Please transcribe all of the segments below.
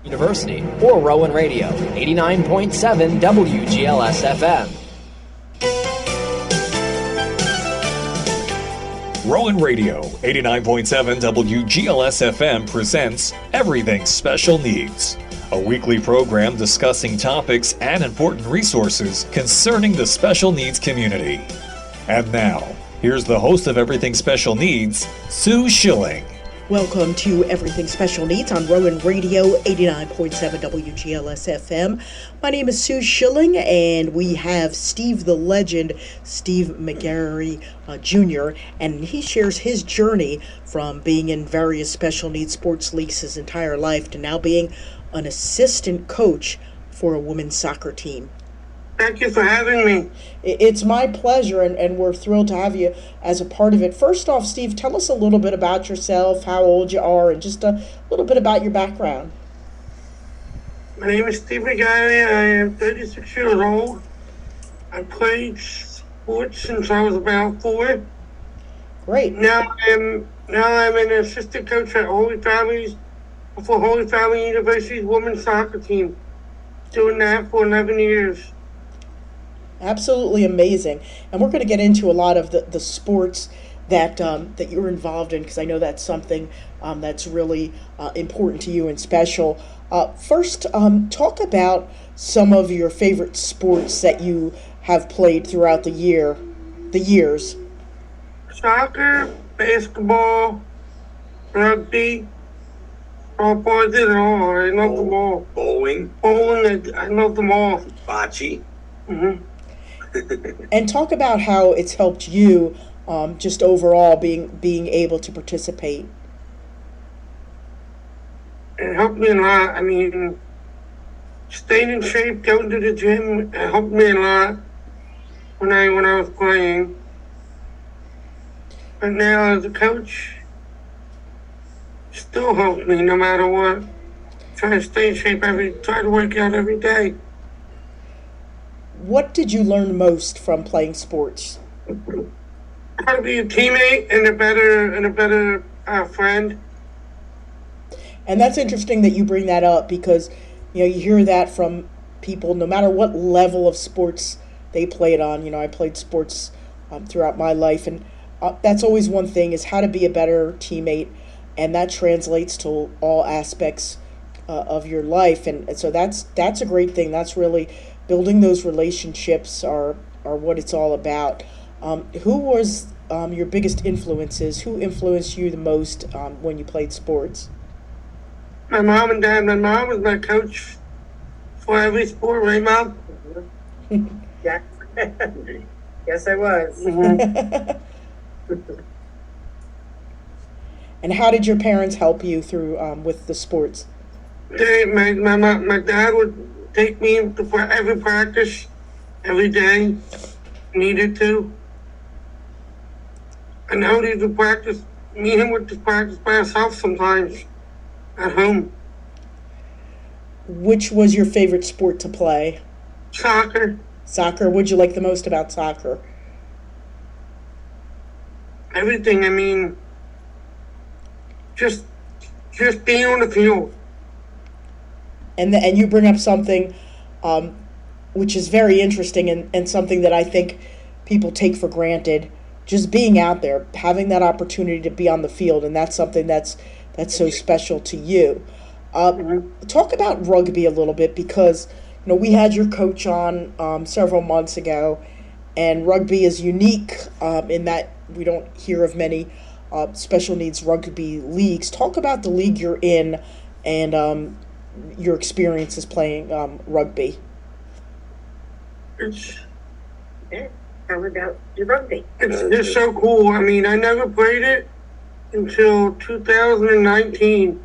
University, or Rowan Radio, 89.7 WGLS FM. Rowan Radio, 89.7 WGLS FM presents Everything Special Needs, a weekly program discussing topics and important resources concerning the special needs community. And now, here's the host of Everything Special Needs, Sue Shilling. Welcome to Everything Special Needs on Rowan Radio, 89.7 WGLS FM. My name is Sue Shilling, and we have Steve the Legend, Steve McGarry Jr., and he shares his journey from being in various special needs sports leagues his entire life to now being an assistant coach for a women's soccer team. Thank you for having me. It's my pleasure, and we're thrilled to have you as a part of it. First off, Steve, tell us a little bit about yourself, how old you are, and just a little bit about your background. My name is Steve McGarry. I am 36 years old. I played sports since I was about 4. Great. Now I'm an assistant coach at Holy Family University's women's soccer team. Doing that for 11 years. Absolutely amazing. And we're going to get into a lot of the sports that you're involved in, because I know that's something that's really important to you and special. First, talk about some of your favorite sports that you have played throughout the years. Soccer, basketball, rugby, softball, I did it all. I love them all. Bowling, I love them all. bocce. Mm-hmm. And talk about how it's helped you just overall being able to participate. It helped me a lot. I mean, staying in shape, going to the gym, it helped me a lot when I was playing. But now as a coach, it still helps me no matter what. Try to stay in shape try to work out every day. What did you learn most from playing sports? How to be a teammate and a better friend. And that's interesting that you bring that up, because you hear that from people no matter what level of sports they played on. I played sports throughout my life, and that's always one thing, is how to be a better teammate, and that translates to all aspects of your life. And so that's a great thing. That's really building those relationships are what it's all about. Who was your biggest influences? Who influenced you the most when you played sports? My mom and dad. My mom was my coach for every sport, right, Mom? Yeah. Yes, I was. Mm-hmm. And how did your parents help you through with the sports? My dad would take me to every practice, every day, needed to. And now he would practice, me and him would just practice by ourselves sometimes at home. Which was your favorite sport to play? Soccer, Soccer. What'd you like the most about soccer? everything. I mean, just being on the field. And you bring up something which is very interesting, and something that I think people take for granted, just being out there, having that opportunity to be on the field, and that's something that's so special to you. Talk about rugby a little bit, because we had your coach on several months ago, and rugby is unique in that we don't hear of many special needs rugby leagues. Talk about the league you're in, and your experiences playing rugby. Tell about your rugby. It's so cool. I mean, I never played it until 2019,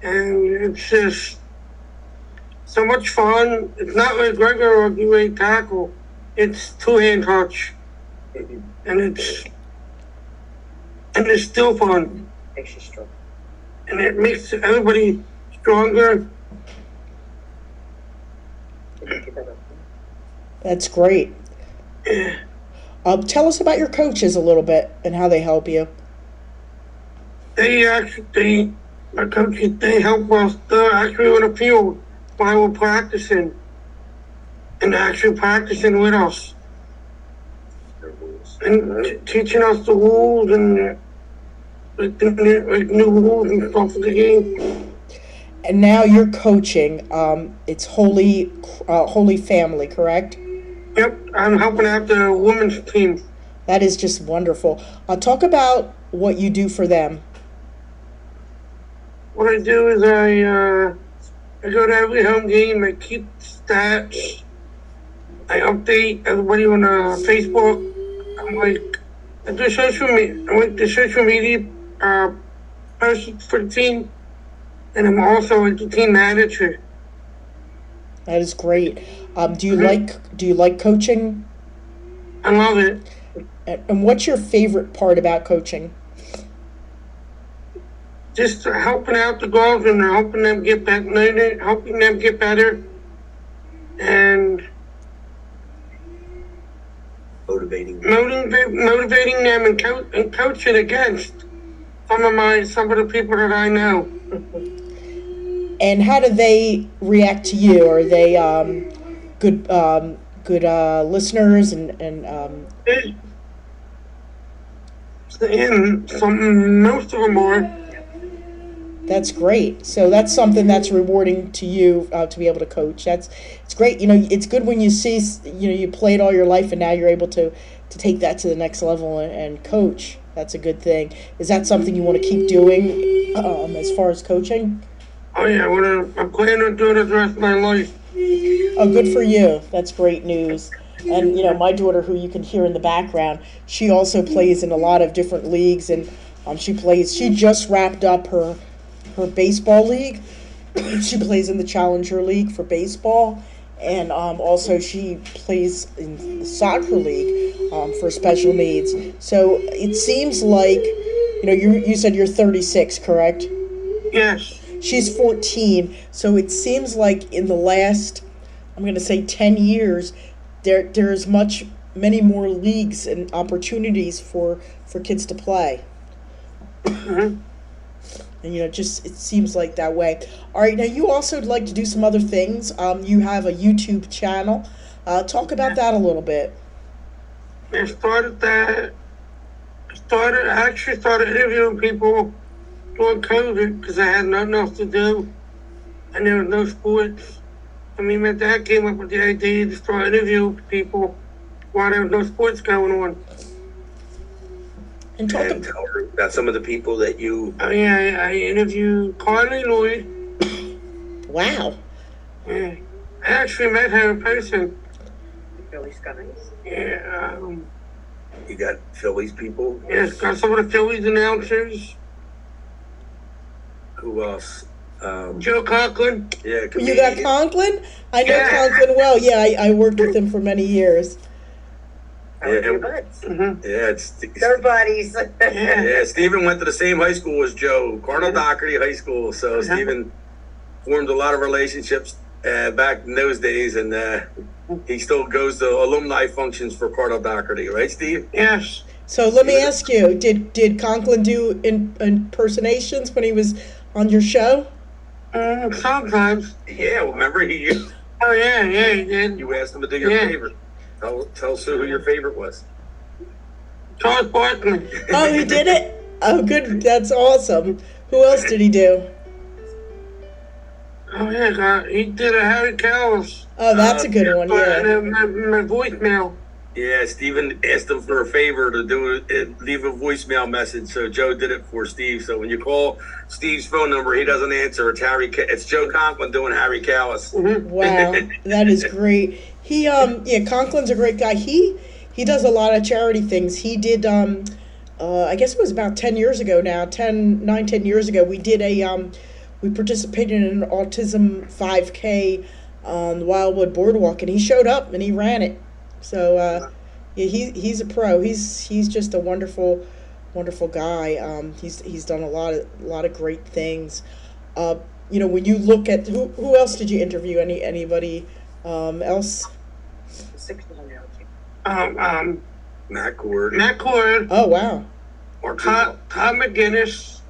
and it's just so much fun. It's not like regular rugby where you tackle. It's two-hand touch, and it's still fun, Makes you strong. and it makes everybody stronger. That's great. Tell us about your coaches a little bit and how they help you. They our coaches, they help us. They're actually on the field while we're practicing, and actually practicing with us and teaching us the rules and like new rules and stuff of the game. And now you're coaching. It's Holy Family, correct? Yep, I'm helping out the women's team. That is just wonderful. Talk about what you do for them. What I do is I go to every home game. I keep stats. I update everybody on Facebook. I'm like I do social media. I'm like the social media person for the team, and I'm also like the team manager. That is great. Do you like coaching? I love it. And what's your favorite part about coaching? Just helping out the girls and helping them get better, helping them get better, and motivating them and coaching against some of the people that I know. And how do they react to you? Are they good listeners And most of them are. That's great. So that's something that's rewarding to you to be able to coach. It's great. It's good when you see you played all your life and now you're able to take that to the next level and coach. That's a good thing. Is that something you want to keep doing as far as coaching? Oh yeah, I'm planning on doing it the rest of my life. Oh, good for you. That's great news. And my daughter, who you can hear in the background, she also plays in a lot of different leagues, and She just wrapped up her baseball league. She plays in the Challenger League for baseball, and also she plays in the soccer league for special needs. So it seems like you said you're 36, correct? Yes. She's 14. So it seems like in the last, I'm going to say 10 years, there's many more leagues and opportunities for kids to play. Mm-hmm. And it seems like that way. All right, now you also like to do some other things. You have a YouTube channel. Talk about that a little bit. I actually started interviewing people during COVID because I had nothing else to do, and there was no sports. My dad came up with the idea to start interviewing people while there was no sports going on. And tell her about some of the people that you... Oh yeah, I interviewed Carly Lloyd. Wow. Yeah. I actually met her in person. The Phillies guys. Yeah. You got Phillies people? Yes, got some of the Phillies announcers. Who else? Joe Conklin. Yeah, comedian. You got Conklin? I know Conklin well. Yeah, I worked with him for many years. Yeah, Mm-hmm. yeah, They're buddies. Yeah, Stephen went to the same high school as Joe, Cardinal Doherty High School. So Stephen formed a lot of relationships back in those days, and he still goes to alumni functions for Cardinal Doherty, right, Steve? Yes. So let me ask you: Did Conklin do impersonations when he was on your show? Sometimes. Yeah, well, remember he did. You asked him to do your favorite. Tell Sue who your favorite was. Charles Barkley. Oh, he did it? Oh, good. That's awesome. Who else did he do? Oh yeah, he did a Harry Callis. Oh, that's a good one. Yeah. My voicemail. Yeah, Stephen asked him for a favor to leave a voicemail message, so Joe did it for Steve. So when you call Steve's phone number, he doesn't answer. It's Joe Conklin doing Harry Callis. Mm-hmm. Wow, that is great. Conklin's a great guy. He does a lot of charity things. He did I guess it was about 10 years ago now, 10 years ago, we did we participated in an autism 5K on the Wildwood Boardwalk, and he showed up and he ran it. So he's a pro. He's just a wonderful guy. He's done a lot of great things. When you look at who else did you interview? Anybody else? Matt Cord. Matt Cord. Oh wow. Tom McGinnis.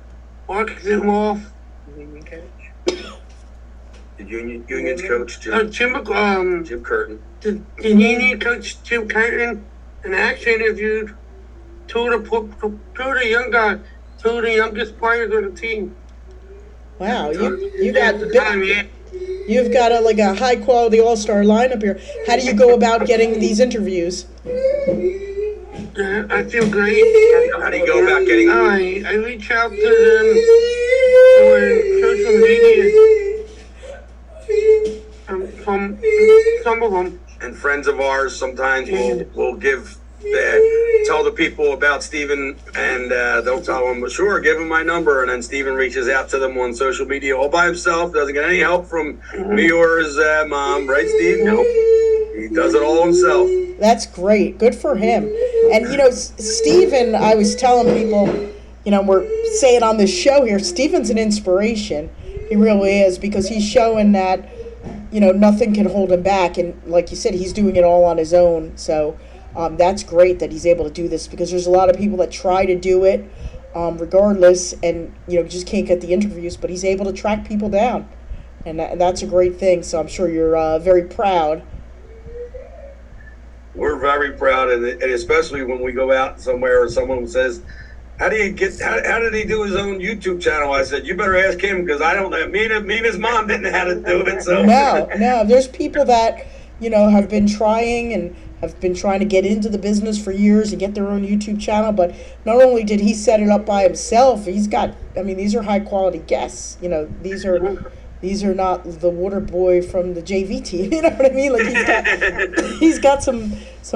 Mark Zumoff. Union coach. The Union's coach, Jim Curtin. The Union coach Jim Curtin, and actually interviewed two of the youngest players of the team. Wow, At got the time, yeah. you've got a high quality all star lineup here. How do you go about getting these interviews? I feel great. How do you go about getting? I reach out to them on social media. From some of them. And friends of ours sometimes will tell the people about Steven, and they'll tell them, sure, give him my number, and then Steven reaches out to them on social media all by himself, doesn't get any help from me or his mom, right, Steve? Nope. He does it all himself. That's great. Good for him. And Steven, I was telling people, we're saying on this show here, Steven's an inspiration. He really is, because he's showing that nothing can hold him back, and like you said, he's doing it all on his own. So that's great that he's able to do this, because there's a lot of people that try to do it regardless, and just can't get the interviews, but he's able to track people down, and that's a great thing. So I'm sure you're very proud. We're very proud, and especially when we go out somewhere and someone says, how did he do his own YouTube channel? I said, you better ask him, because I don't know. Me and his mom didn't know how to do it. So No. There's people that, have been trying and have been trying to get into the business for years and get their own YouTube channel. But not only did he set it up by himself, these are high quality guests. These are not the water boy from the JV team. You know what I mean? Like he's got some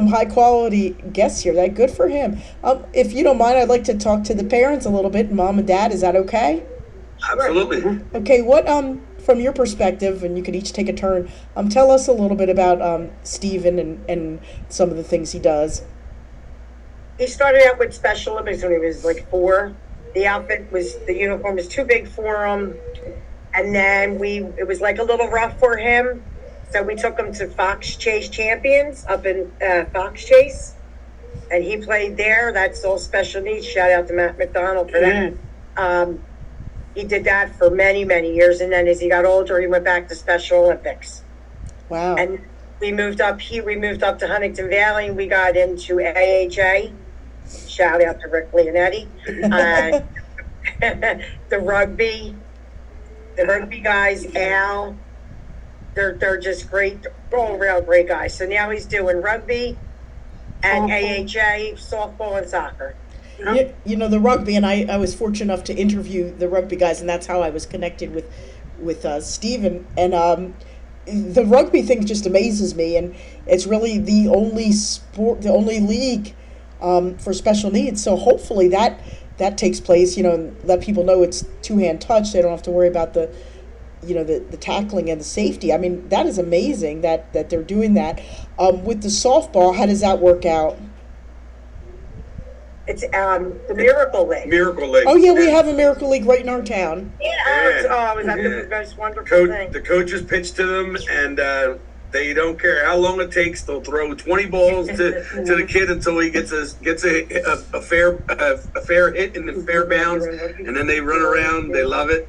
high quality guests here. That good for him. If you don't mind, I'd like to talk to the parents a little bit. Mom and Dad, is that okay? Absolutely. Okay. What from your perspective, and you could each take a turn. Tell us a little bit about Steven and some of the things he does. He started out with Special Olympics when he was like 4. The uniform was too big for him. And then it was like a little rough for him. So we took him to Fox Chase Champions up in Fox Chase. And he played there. That's all special needs. Shout out to Matt McDonald for that. He did that for many, many years. And then as he got older, he went back to Special Olympics. Wow. And we moved up to Huntington Valley, and we got into AHA. Shout out to Rick Leonetti. The rugby guys, Al, they're just great. They're all real great guys. So now he's doing rugby and AHA, softball and soccer. The rugby, and I was fortunate enough to interview the rugby guys, and that's how I was connected with Steven. And the rugby thing just amazes me, and it's really the only league for special needs. So hopefully that takes place, and let people know it's two-hand touch. They don't have to worry about the tackling and the safety. I mean, that is amazing that they're doing that. With the softball, how does that work out? It's the Miracle League. Miracle League. Oh yeah, we have a Miracle League right in our town. Yeah. Is that the most wonderful thing? The coaches pitch to them, and they don't care how long it takes. They'll throw 20 balls to the kid until he gets a fair hit in the fair bounds, and then they run around. They love it.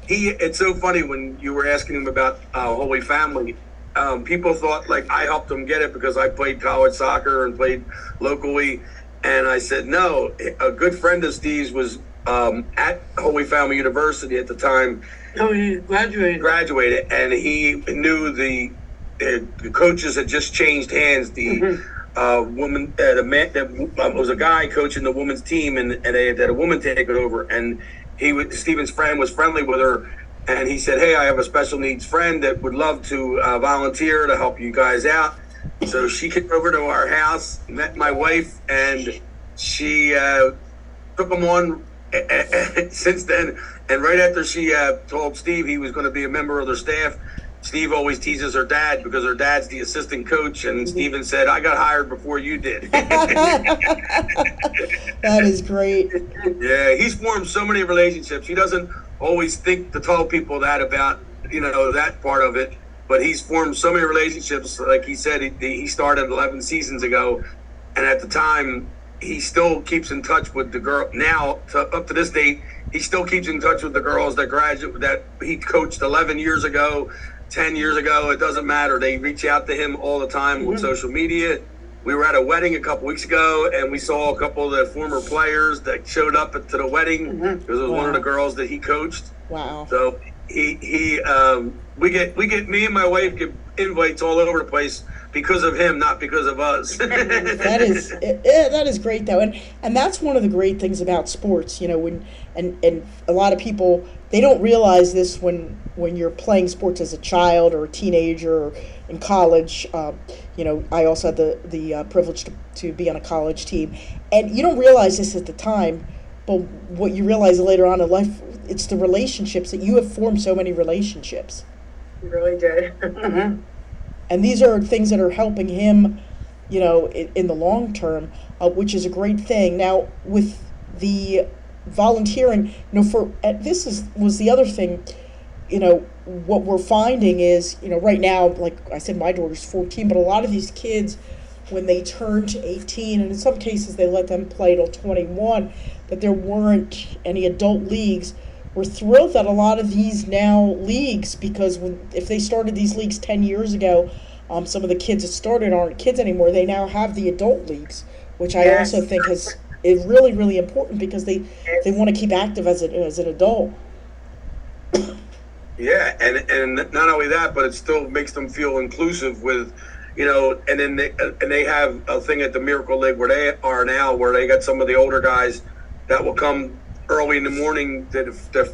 It's so funny when you were asking him about Holy Family. People thought like I helped him get it because I played college soccer and played locally, and I said no. A good friend of Steve's was at Holy Family University at the time. Oh, he graduated, and he knew the coaches had just changed hands. The woman, the man, was a guy coaching the women's team, and they had a woman take it over. And Steven's friend was friendly with her, and he said, "Hey, I have a special needs friend that would love to volunteer to help you guys out." So she came over to our house, met my wife, and she took him on since then. And right after she told Steve he was going to be a member of their staff, Steve always teases her dad because her dad's the assistant coach, and Steven said, "I got hired before you did." That is great. Yeah, he's formed so many relationships. He doesn't always think to tell people that about, that part of it, but he's formed so many relationships. Like he said, he started 11 seasons ago, and at the time, he still keeps in touch with the girl now up to this date. He still keeps in touch with the girls that he coached 11 years ago, 10 years ago. It doesn't matter. They reach out to him all the time with social media. We were at a wedding a couple weeks ago, and we saw a couple of the former players that showed up to the wedding because it was one of the girls that he coached. Wow. So we get me and my wife get invites all over the place because of him, not because of us. That is great though, and that's one of the great things about sports. When and a lot of people, they don't realize this when you're playing sports as a child or a teenager or in college. I also had the privilege to be on a college team, and you don't realize this at the time, but what you realize later on in life, it's the relationships that you have formed. So many relationships. You really did. And these are things that are helping him, in the long term, which is a great thing. Now, with the volunteering, was the other thing, what we're finding is, right now, like I said, my daughter's 14, but a lot of these kids, when they turn to 18, and in some cases they let them play till 21, that there weren't any adult leagues. We're thrilled that a lot of these now leagues, because if they started these leagues 10 years ago, some of the kids that started aren't kids anymore. They now have the adult leagues, which I also think is really, really important because they want to keep active as an adult. Yeah, and not only that, but it still makes them feel inclusive with, and then they have a thing at the Miracle League where they are now, where they got some of the older guys that will come early in the morning.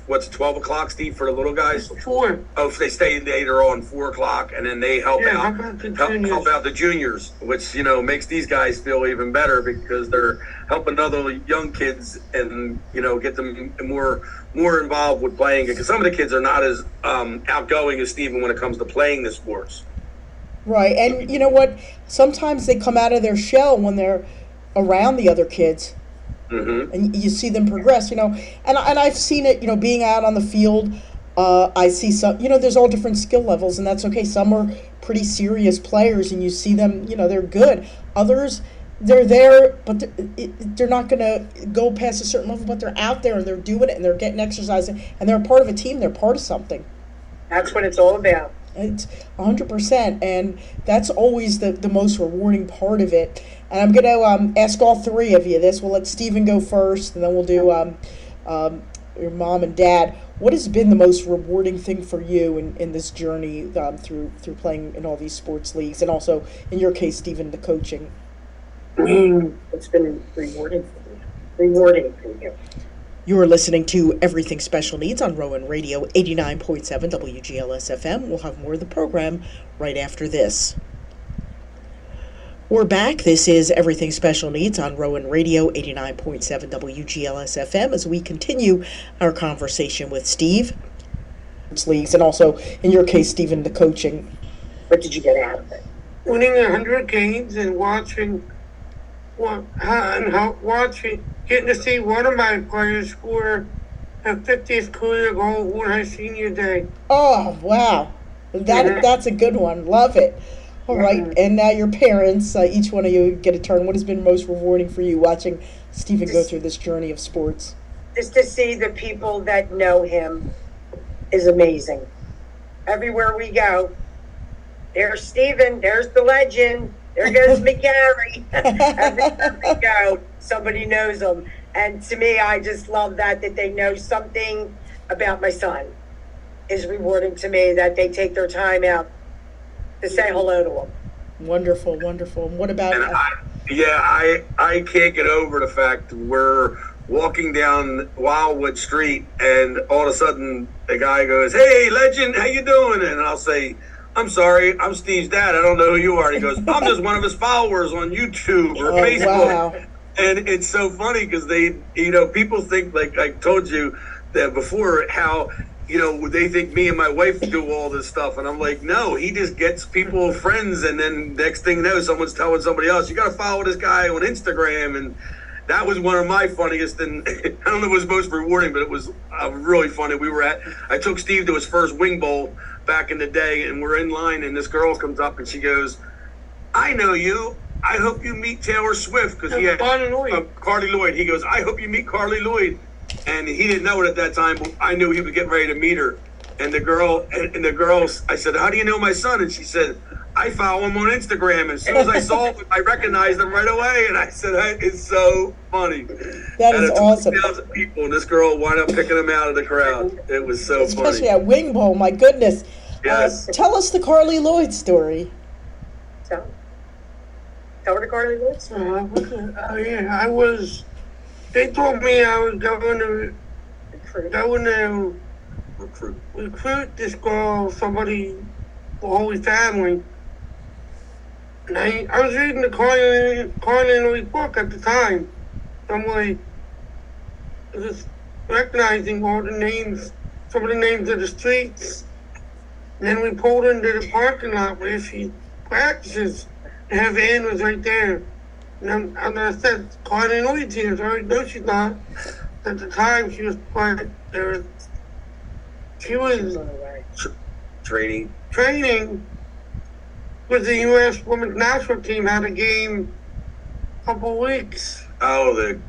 What's 12 o'clock, Steve, for the little guys? 4. Oh, if they stay later on 4 o'clock, and then they help out the juniors, which makes these guys feel even better because they're helping other young kids and get them more involved with playing, because some of the kids are not as outgoing as Steven when it comes to playing the sports. Right, and you know what? Sometimes they come out of their shell when they're around the other kids. And you see them progress, and I've seen it, being out on the field. I see some, there's all different skill levels, and that's okay. Some are pretty serious players, and you see them, they're good. Others, they're there, but they're not going to go past a certain level, but they're out there, and they're doing it, and they're getting exercise, and they're a part of a team. They're part of something. That's what it's all about. It's 100%, and that's always the most rewarding part of it. And I'm going to ask all three of you this. We'll let Stephen go first, and then we'll do your mom and dad. What has been the most rewarding thing for you in this journey through playing in all these sports leagues, and also, in your case, Stephen, the coaching? It's been rewarding for me. Rewarding for you. You are listening to Everything Special Needs on Rowan Radio 89.7 WGLS FM. We'll have more of the program right after this. We're back. This is Everything Special Needs on Rowan Radio 89.7 WGLS FM as we continue our conversation with Steve. Leagues, and also, in your case, Stephen, the coaching. What did you get out of it? Winning 100 games and getting to see one of my players score a 50th career goal on her senior day. Oh, wow. That's a good one. Love it. All right. And now your parents, each one of you get a turn. What has been most rewarding for you watching Stephen go through this journey of sports? Just to see the people that know him is amazing. Everywhere we go, there's Stephen, there's the legend, there goes McGarry. Everywhere we go, somebody knows him. And to me, I just love that they know something about my son. Is rewarding to me that they take their time out to say hello to him. Wonderful, wonderful. And what about... And I can't get over the fact we're walking down Wildwood Street and all of a sudden the guy goes, "Hey, legend, how you doing?" And I'll say, "I'm sorry, I'm Steve's dad. I don't know who you are." And he goes, "I'm just one of his followers on YouTube or Facebook." Wow. And it's so funny because they, people think, like I told you that before, how, they think me and my wife do all this stuff. And I'm like, no, he just gets people friends. And then next thing you know, someone's telling somebody else, "You got to follow this guy on Instagram." And that was one of my funniest, and I don't know if it was most rewarding, but it was really funny. I took Steve to his first wing bowl back in the day, and we're in line, and this girl comes up and she goes, "I know you. I hope you meet Taylor Swift, because he had Carly Lloyd. Carly Lloyd. He goes, I hope you meet Carly Lloyd. And he didn't know it at that time, but I knew he was getting ready to meet her. And the girl, I said, how do you know my son? And she said, I follow him on Instagram. And as soon as I saw him, I recognized him right away. And I said, it's so funny. That is awesome. 2,000 people, and this girl wound up picking him out of the crowd. It was so Especially funny. at Wing Bowl, my goodness. Yes. Tell us the Carly Lloyd story. So, tell her the Carly Lloyd story. Oh yeah, they told me I was going to recruit this girl, somebody, the Holy Family. And I was reading the Carly Lloyd book at the time. So I'm like, just recognizing all the names, some of the names of the streets. And then we pulled into the parking lot where she practices, and her van was right there. And I said, Carly Lloyd's here. So I said, no, she's not. At the time, she was training with the U.S. women's national team. Had a game a couple weeks. Oh, The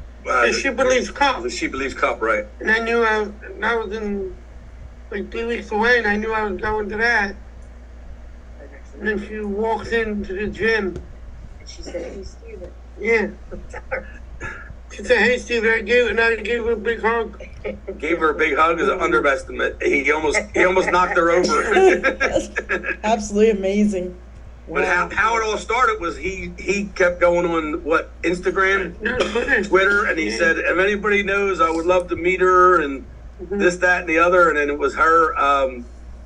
She Believes Cup. The She Believes Cup, right. And I knew I was in like 3 weeks away, and I knew I was going to that. And then she walks into the gym. And she said, hey, Steven. Yeah. She said, hey, Steven, I gave her a big hug. Gave her a big hug as an underestimate. He almost knocked her over. Absolutely amazing. Wow. But how it all started was he kept going on Instagram, Twitter, and he said, if anybody knows, I would love to meet her, and this, that, and the other. And then it was her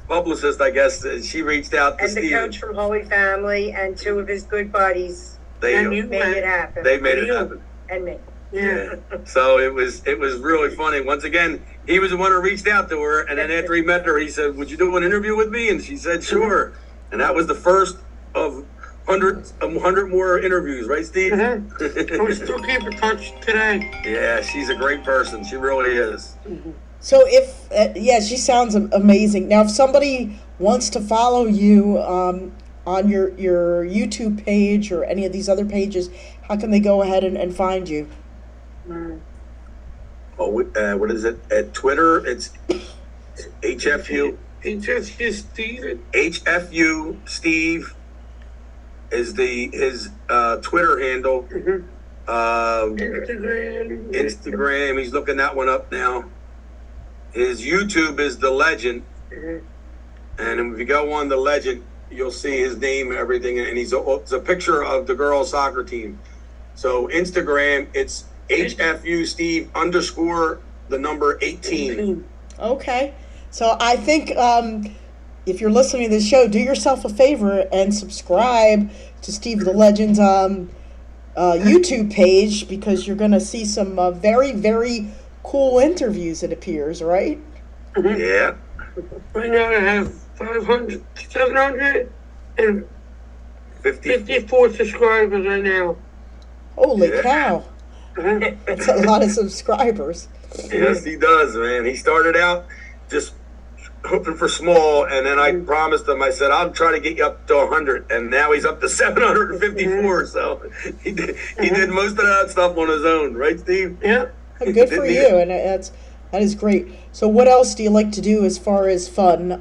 publicist, I guess. She reached out to And the Steven. coach from Holy Family and two of his good buddies They made it happen. They made it happen. And me. Yeah. So it was really funny. Once again, he was the one who reached out to her, and then after he met her, he said, would you do an interview with me? And she said, sure. And that was the first of 100 more interviews, right, Steve? We still keep in touch today. Yeah, she's a great person. She really is. So if, she sounds amazing. Now, if somebody wants to follow you on your YouTube page or any of these other pages, how can they go ahead and find you? Oh, what is it? At Twitter, it's HFU. HFU Steve. HFU Steve is his Twitter handle. Instagram. He's looking that one up now. His YouTube is The Legend. And if you go on The Legend, you'll see his name and everything. And it's a picture of the girls' soccer team. So Instagram, it's HFU Steve _ the number 18. Okay. So I think if you're listening to this show, do yourself a favor and subscribe to Steve the Legend's YouTube page, because you're going to see some very, very cool interviews, it appears, right? Yeah. Right now I have 754 subscribers right now. Holy cow. That's a lot of subscribers. Yes, he does, man. He started out just hoping for small, and then I promised him, I said, I'll try to get you up to 100, and now he's up to 754, so he did most of that stuff on his own, right, Steve? Yeah. Good for you, and that is great. So what else do you like to do as far as fun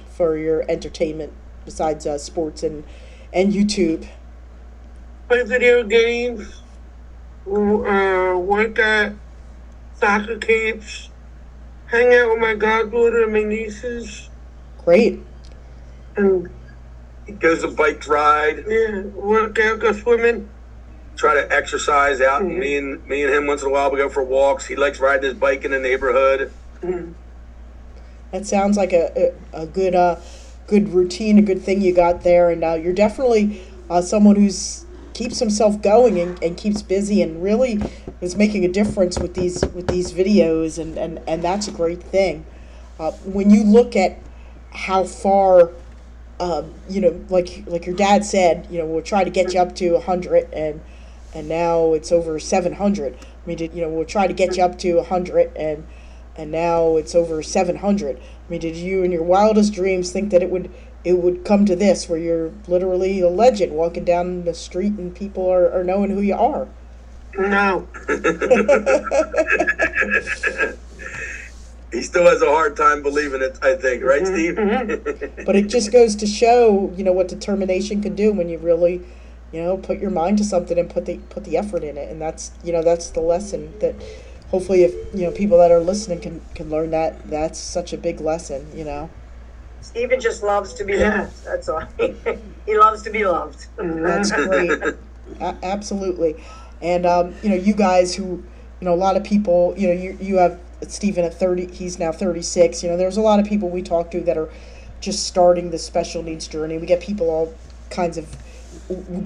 for your entertainment besides sports and YouTube? Play video games, work at soccer camps, hang out with my goddaughter and my nieces. Great. And He goes a bike ride, yeah, work out, go swimming. try to exercise out, and me and him once in a while we go for walks. He likes riding his bike in the neighborhood. That sounds like a good routine, a good thing you got there, and you're definitely someone who's keeps himself going and keeps busy and really is making a difference with these videos, and that's a great thing. When you look at how far, like your dad said, we'll try to get you up to 100, and now it's over 700. I mean, we'll try to get you up to 100, and now it's over 700. I mean, did you in your wildest dreams think that it it would come to this, where you're literally a legend walking down the street and people are knowing who you are. No. He still has a hard time believing it, I think, right, Steve? But it just goes to show, what determination can do when you really, put your mind to something and put the effort in it. And that's the lesson that hopefully, if people that are listening can learn, that's such a big lesson. Stephen just loves to be loved. That's all. He loves to be loved. That's great. Absolutely. And you guys who, a lot of people, you have Stephen at 30, he's now 36. There's a lot of people we talk to that are just starting the special needs journey. We get people all kinds of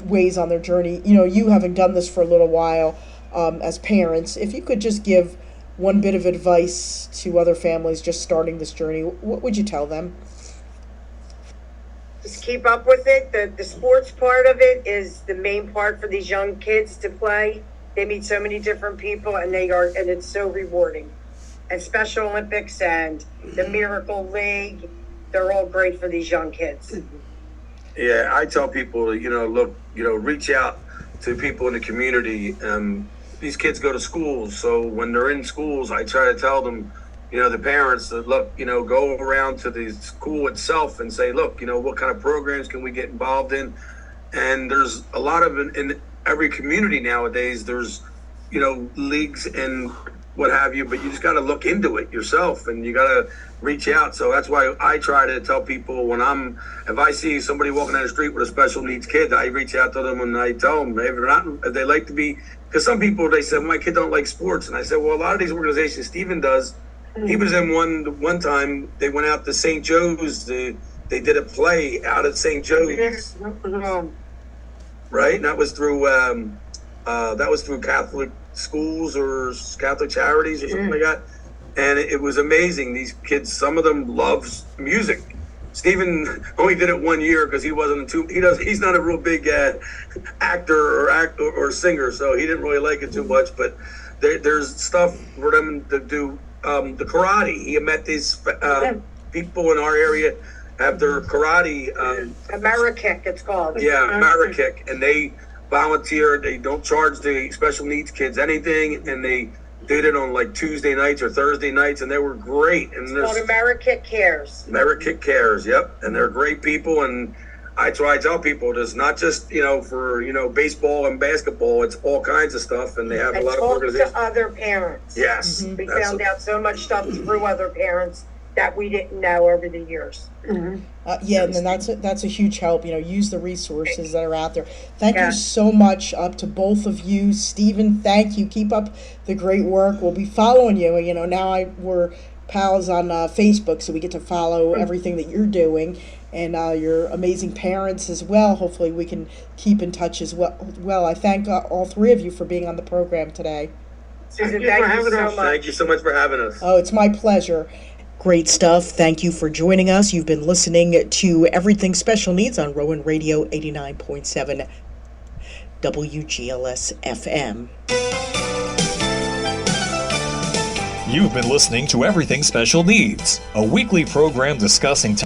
ways on their journey. You having done this for a little while, as parents, if you could just give one bit of advice to other families just starting this journey, what would you tell them? Just keep up with it. The sports part of it is the main part for these young kids to play. They meet so many different people, and it's so rewarding. And Special Olympics and the Miracle League, they're all great for these young kids. Yeah, I tell people, look, reach out to people in the community. These kids go to schools, so when they're in schools, I try to tell them, the parents that look, go around to the school itself and say, look, what kind of programs can we get involved in? And there's a lot of, in every community nowadays, there's, leagues and what have you, but you just got to look into it yourself and you got to reach out. So that's why I try to tell people if I see somebody walking down the street with a special needs kid, I reach out to them and I tell them if they like to be, because some people, they say, my kid don't like sports. And I said, well, a lot of these organizations Stephen does, he was in one time, they went out to St. Joe's, they did a play out at St. Joe's. Right? And that was through Catholic schools or Catholic charities or something like that. And it was amazing. These kids, some of them loves music. Stephen only did it 1 year because he's not a real big actor or singer, so he didn't really like it too much. But there's stuff for them to do. The karate. He met these people in our area have their karate. Amerikick, it's called. Yeah, Amerikick, and they volunteer. They don't charge the special needs kids anything, and they did it on like Tuesday nights or Thursday nights, and they were great. And it's called Amerikick Cares. Amerikick Cares, yep, and they're great people. And I try to tell people it's not just for baseball and basketball. It's all kinds of stuff, and they have a lot of organizations. To other parents. Yes, we found out so much stuff through other parents that we didn't know over the years. And then that's a huge help. Use the resources that are out there. Thank you so much to both of you. Stephen, thank you. Keep up the great work. We'll be following you. Now we're pals on Facebook, so we get to follow everything that you're doing, and your amazing parents as well. Hopefully we can keep in touch as well. I thank all three of you for being on the program today. Susan, thank you so much. Thank you so much for having us. Oh, it's my pleasure. Great stuff. Thank you for joining us. You've been listening to Everything Special Needs on Rowan Radio 89.7 WGLS FM. You've been listening to Everything Special Needs, a weekly program discussing